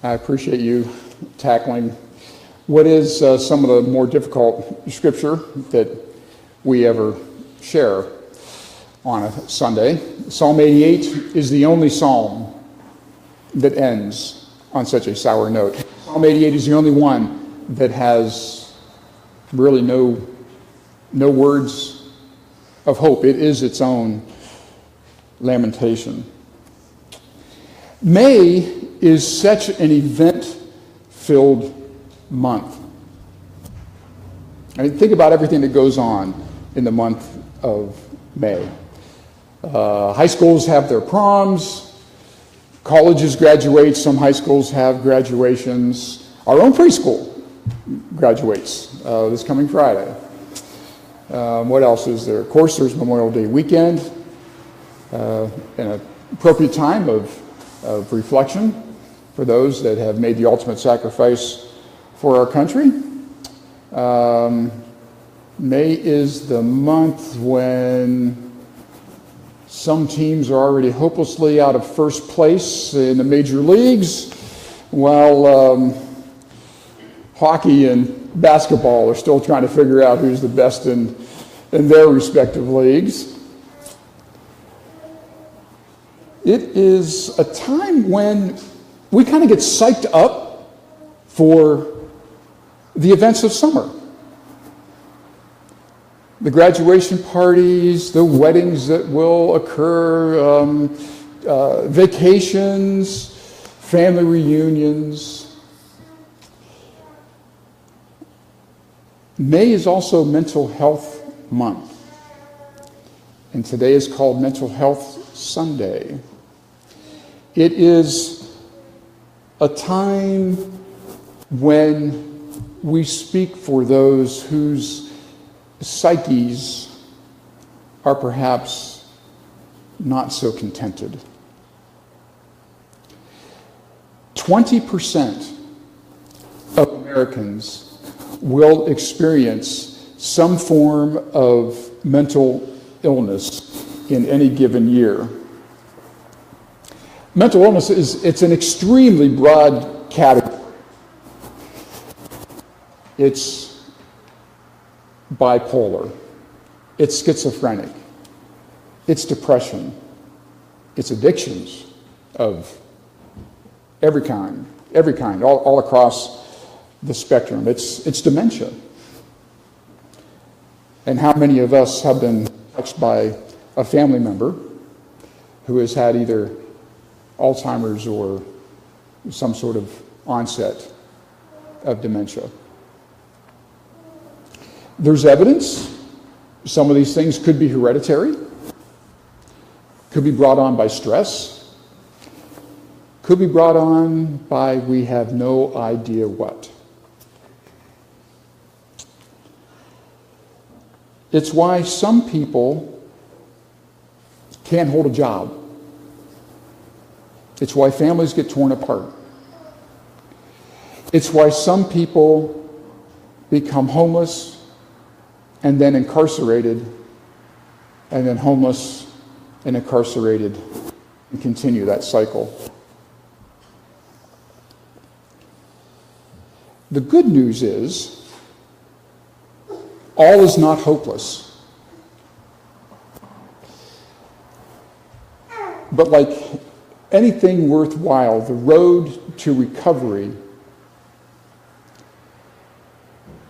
I appreciate you tackling what is some of the more difficult scripture that we ever share on a Sunday. Psalm 88 is the only psalm that ends on such a sour note. Psalm 88 is the only one that has really no words of hope. It is its own lamentation. May is such an event-filled month. I mean, think about everything that goes on in the month of May. High schools have their proms, colleges graduate, some high schools have graduations. Our own preschool graduates this coming Friday. What else is there? Of course, there's Memorial Day weekend, an appropriate time of reflection for those that have made the ultimate sacrifice for our country. May is the month when some teams are already hopelessly out of first place in the major leagues, while hockey and basketball are still trying to figure out who's the best in their respective leagues. It is a time when we kind of get psyched up for the events of summer. The graduation parties, the weddings that will occur, vacations, family reunions. May is also Mental Health Month, and today is called Mental Health Sunday. It is a time when we speak for those whose psyches are perhaps not so contented. 20% of Americans will experience some form of mental illness in any given year. Mental illness it's an extremely broad category. It's bipolar, it's schizophrenic, it's depression, it's addictions of every kind, all across the spectrum. It's dementia. And how many of us have been touched by a family member who has had either Alzheimer's or some sort of onset of dementia? There's evidence. Some of these things could be hereditary, could be brought on by stress, could be brought on by we have no idea what. It's why some people can't hold a job. It's why families get torn apart. It's why some people become homeless and then incarcerated, and then homeless and incarcerated, and continue that cycle. The good news is, all is not hopeless. But like anything worthwhile, the road to recovery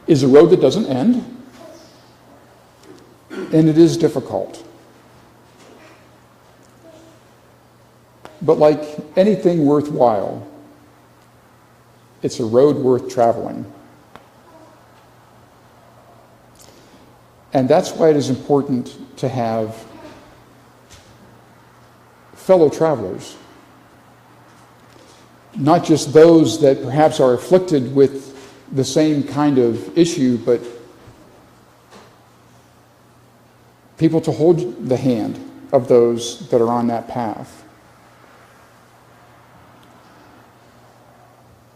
is a road that doesn't end, and it is difficult. But like anything worthwhile, it's a road worth traveling. And that's why it is important to have fellow travelers, not just those that perhaps are afflicted with the same kind of issue, but people to hold the hand of those that are on that path,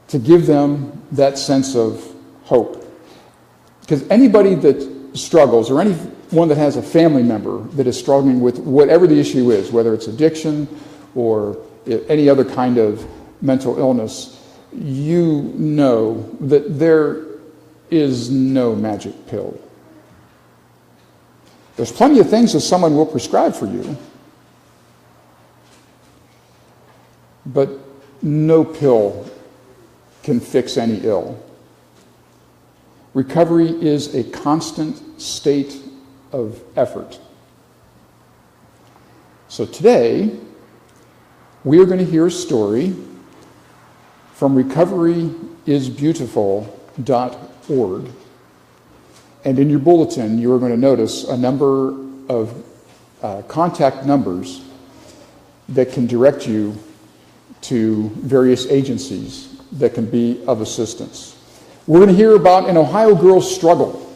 to give them that sense of hope. Because anybody that struggles, or anyone that has a family member that is struggling with whatever the issue is, whether it's addiction or any other kind of mental illness, you know that there is no magic pill. There's plenty of things that someone will prescribe for you, but no pill can fix any ill. Recovery is a constant state of effort. So today, we are going to hear a story from recoveryisbeautiful.org. And in your bulletin, you are going to notice a number of contact numbers that can direct you to various agencies that can be of assistance. We're going to hear about an Ohio girl's struggle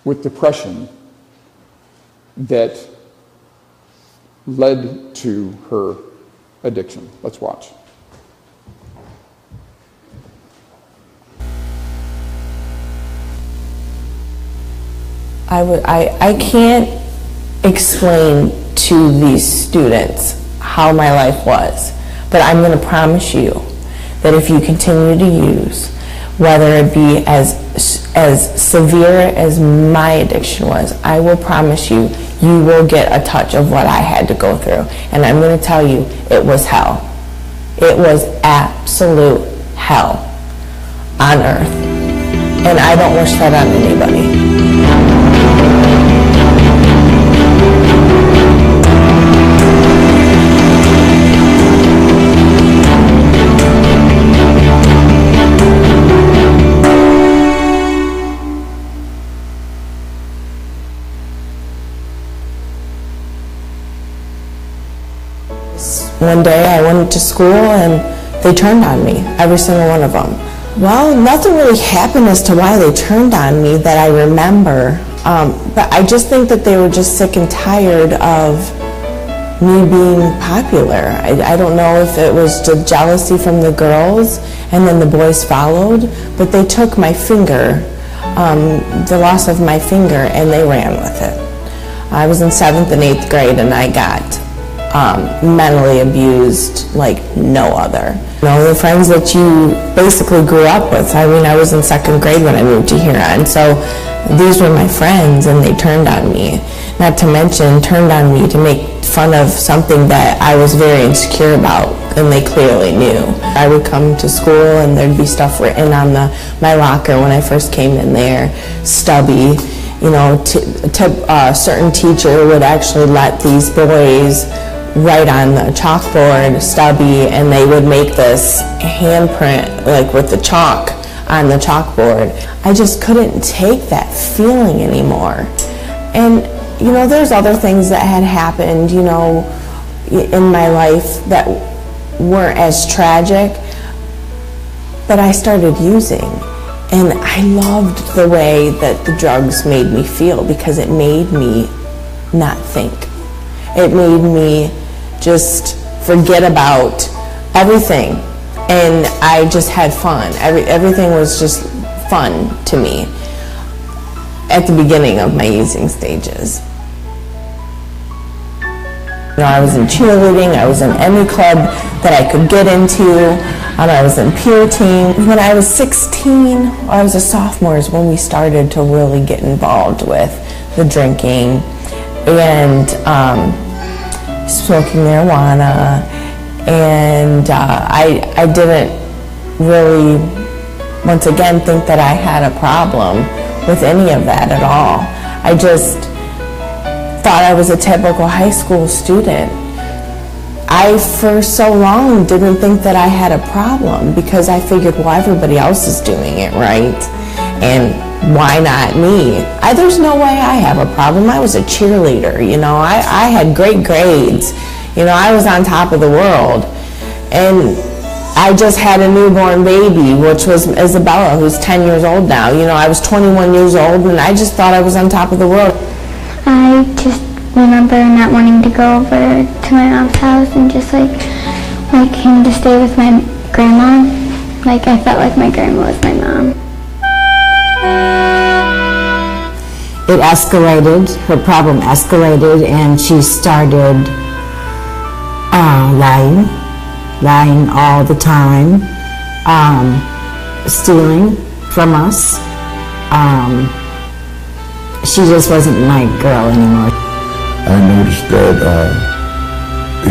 with depression that led to her addiction. Let's watch. I can't explain to these students how my life was, but I'm going to promise you that if you continue to use, whether it be as severe as my addiction was, I will promise you, you will get a touch of what I had to go through. And I'm going to tell you, it was hell. It was absolute hell on earth. And I don't wish that on anybody. One day I went to school and they turned on me, every single one of them. Well, nothing really happened as to why they turned on me that I remember, but I just think that they were just sick and tired of me being popular. I don't know if it was the jealousy from the girls and then the boys followed, but they took my finger, the loss of my finger, and they ran with it. I was in 7th and 8th grade and I got mentally abused like no other. You know, the friends that you basically grew up with. I mean, I was in 2nd grade when I moved to Huron, so these were my friends and they turned on me. Not to mention, turned on me to make fun of something that I was very insecure about, and they clearly knew. I would come to school and there'd be stuff written on my locker when I first came in there, stubby. You know, a certain teacher would actually let these boys write on the chalkboard, stubby, and they would make this handprint, like with the chalk on the chalkboard. I just couldn't take that feeling anymore. And, you know, there's other things that had happened, you know, in my life that weren't as tragic, but I started using. And I loved the way that the drugs made me feel because it made me not think. It made me just forget about everything. And I just had fun. Everything was just fun to me at the beginning of my using stages. You know, I was in cheerleading, I was in any club that I could get into. I was in peer team. When I was 16, I was a sophomore is when we started to really get involved with the drinking and smoking marijuana. And I didn't really, once again, think that I had a problem with any of that at all. I just thought I was a typical high school student. I, for so long, didn't think that I had a problem because I figured, well, everybody else is doing it right, and why not me? There's no way I have a problem. I was a cheerleader, you know. I had great grades. You know, I was on top of the world. And I just had a newborn baby, which was Isabella, who's 10 years old now. You know, I was 21 years old, and I just thought I was on top of the world. I just remember not wanting to go over to my mom's house and just like him to stay with my grandma. Like I felt like my grandma was my mom. It escalated, her problem escalated, and she started lying all the time. stealing from us. She just wasn't my girl anymore. I noticed that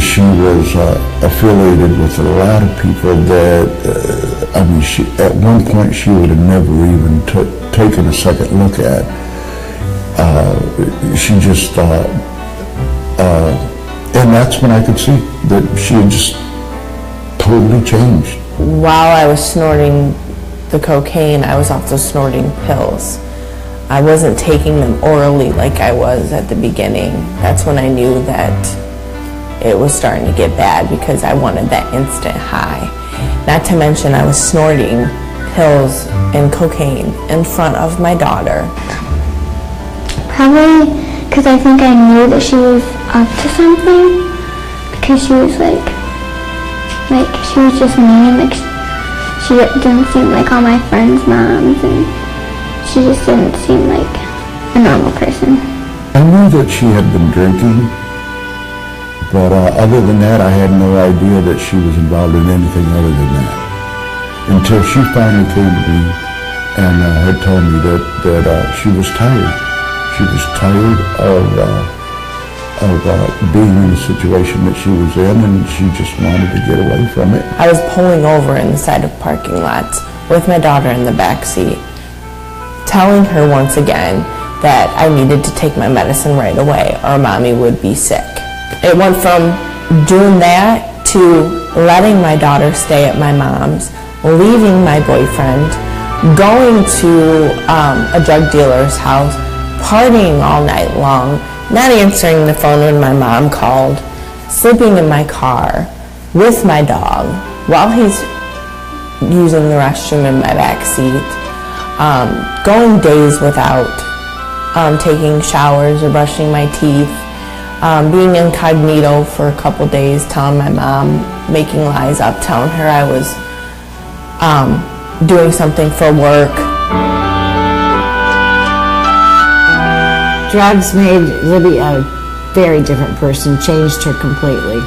she was affiliated with a lot of people that, I mean, at one point she would have never even taken a second look at. She just thought, and that's when I could see that she had just totally changed. While I was snorting the cocaine, I was also snorting pills. I wasn't taking them orally like I was at the beginning. That's when I knew that it was starting to get bad because I wanted that instant high. Not to mention I was snorting pills and cocaine in front of my daughter. Probably because I think I knew that she was up to something, because she was like she was just mean, like she didn't seem like all my friends' moms, and she just didn't seem like a normal person. I knew that she had been drinking, but other than that, I had no idea that she was involved in anything other than that. Until she finally came to me and had told me that she was tired. She was tired of being in the situation that she was in, and she just wanted to get away from it. I was pulling over in the side of parking lots with my daughter in the back seat, telling her once again that I needed to take my medicine right away or mommy would be sick. It went from doing that to letting my daughter stay at my mom's, leaving my boyfriend, going to a drug dealer's house, partying all night long, not answering the phone when my mom called, sleeping in my car with my dog while he's using the restroom in my back seat, going days without taking showers or brushing my teeth, being incognito for a couple days, telling my mom, making lies up, telling her I was doing something for work. Drugs made Libby a very different person, changed her completely.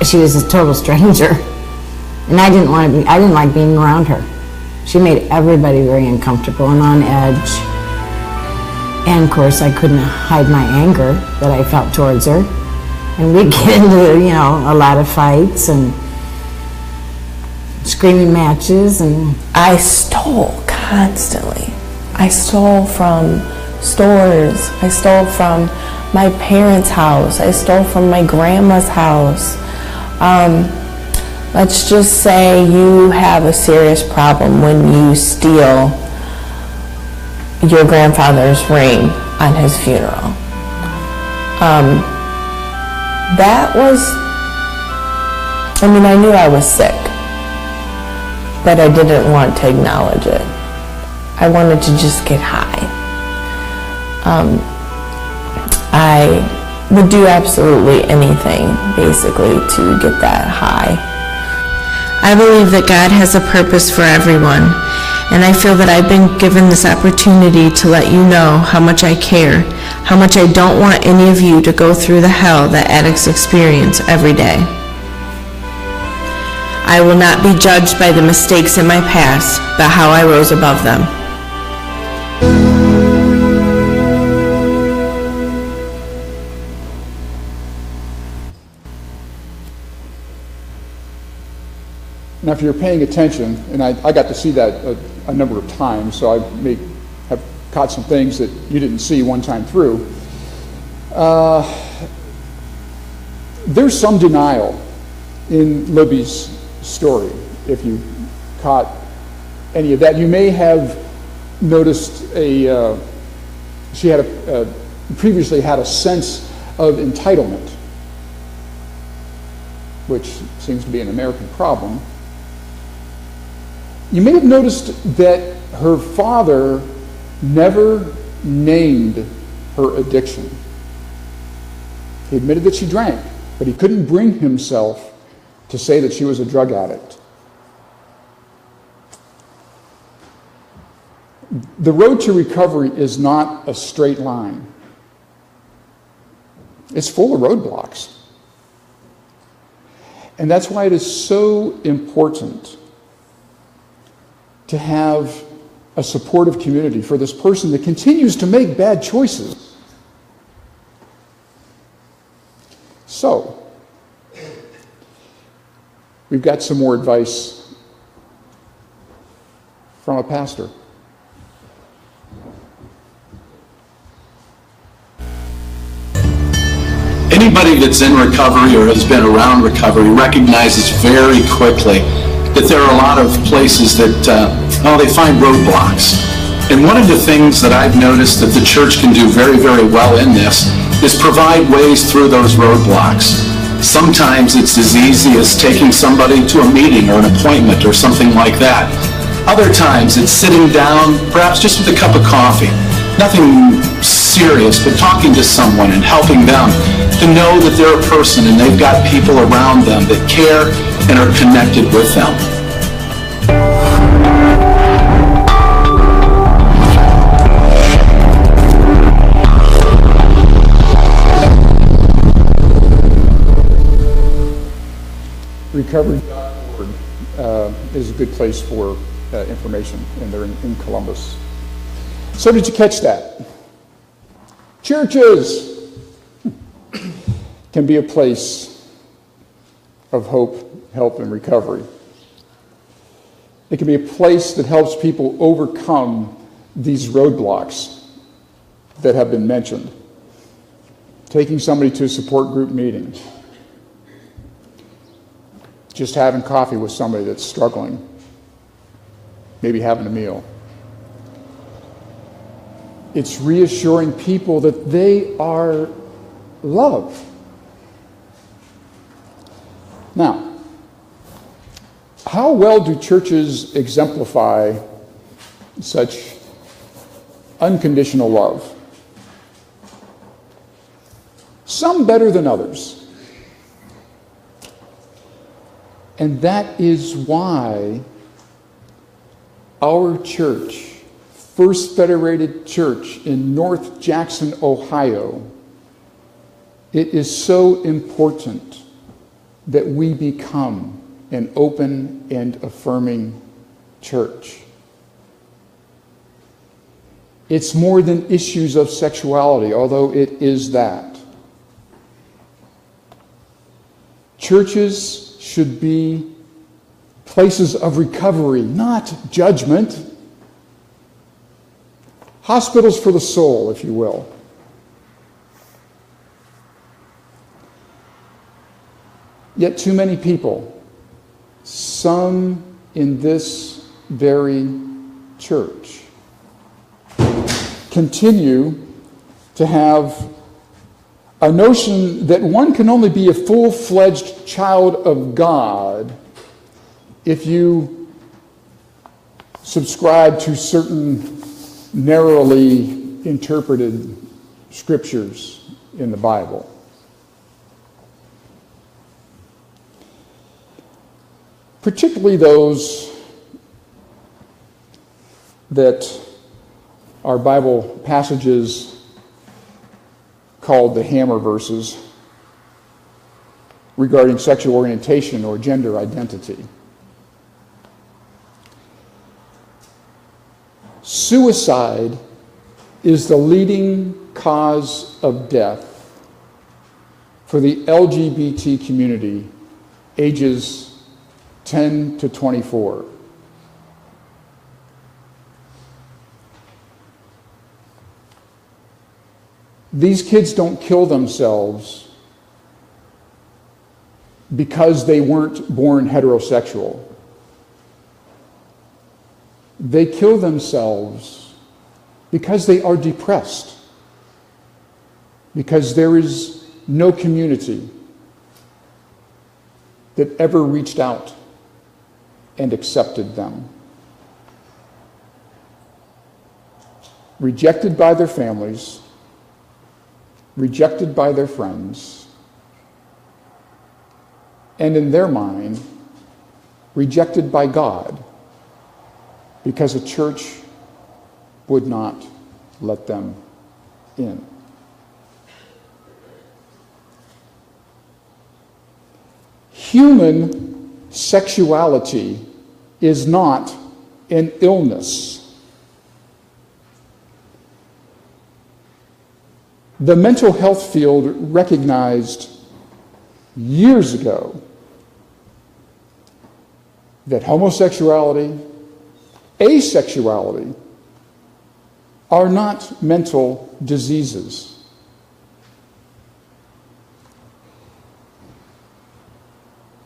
She was a total stranger, and I didn't like being around her. She made everybody very uncomfortable and on edge. And of course, I couldn't hide my anger that I felt towards her. And we'd get into, a lot of fights and screaming matches. And I stole constantly. I stole from stores. I stole from my parents' house. I stole from my grandma's house. Let's just say you have a serious problem when you steal your grandfather's ring on his funeral. I knew I was sick, but I didn't want to acknowledge it. I wanted to just get high. I would do absolutely anything, basically, to get that high. I believe that God has a purpose for everyone, and I feel that I've been given this opportunity to let you know how much I care, how much I don't want any of you to go through the hell that addicts experience every day. I will not be judged by the mistakes in my past, but how I rose above them. Now, if you're paying attention, and I got to see that a number of times, so I may have caught some things that you didn't see one time through. There's some denial in Libby's story. If you caught any of that, you may have noticed she had previously had a sense of entitlement, which seems to be an American problem. You may have noticed that her father never named her addiction. He admitted that she drank, but he couldn't bring himself to say that she was a drug addict. The road to recovery is not a straight line. It's full of roadblocks. And that's why it is so important to have a supportive community for this person that continues to make bad choices. So, we've got some more advice from a pastor. Anybody that's in recovery or has been around recovery recognizes very quickly that there are a lot of places that, they find roadblocks. And one of the things that I've noticed that the church can do very, very well in this is provide ways through those roadblocks. Sometimes it's as easy as taking somebody to a meeting or an appointment or something like that. Other times it's sitting down, perhaps just with a cup of coffee. Nothing serious, but talking to someone and helping them to know that they're a person and they've got people around them that care and are connected with them. Recovery.org is a good place for information, and they're in Columbus. So did you catch that? Churches can be a place of hope, help, and recovery. It can be a place that helps people overcome these roadblocks that have been mentioned. Taking somebody to a support group meeting. Just having coffee with somebody that's struggling. Maybe having a meal. It's reassuring people that they are loved. Now, how well do churches exemplify such unconditional love? Some better than others. And that is why our church, First Federated Church in North Jackson, Ohio, it is so important that we become an open and affirming church. It's more than issues of sexuality, although it is that. Churches should be places of recovery, not judgment. Hospitals for the soul, if you will. Yet too many people, some in this very church, continue to have a notion that one can only be a full-fledged child of God if you subscribe to certain narrowly interpreted scriptures in the Bible. Particularly those that are Bible passages called the hammer verses regarding sexual orientation or gender identity. Suicide is the leading cause of death for the LGBT community ages 10 to 24. These kids don't kill themselves because they weren't born heterosexual. They kill themselves because they are depressed, because there is no community that ever reached out and accepted them. Rejected by their families, rejected by their friends, and in their mind, rejected by God, because a church would not let them in. Human sexuality is not an illness. The mental health field recognized years ago that homosexuality, asexuality are not mental diseases.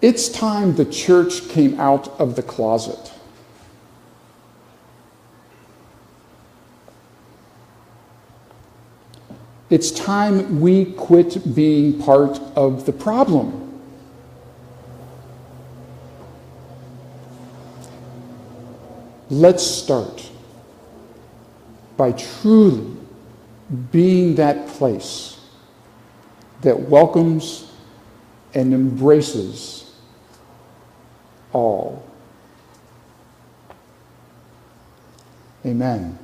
It's time the church came out of the closet. It's time we quit being part of the problem. Let's start by truly being that place that welcomes and embraces all. Amen.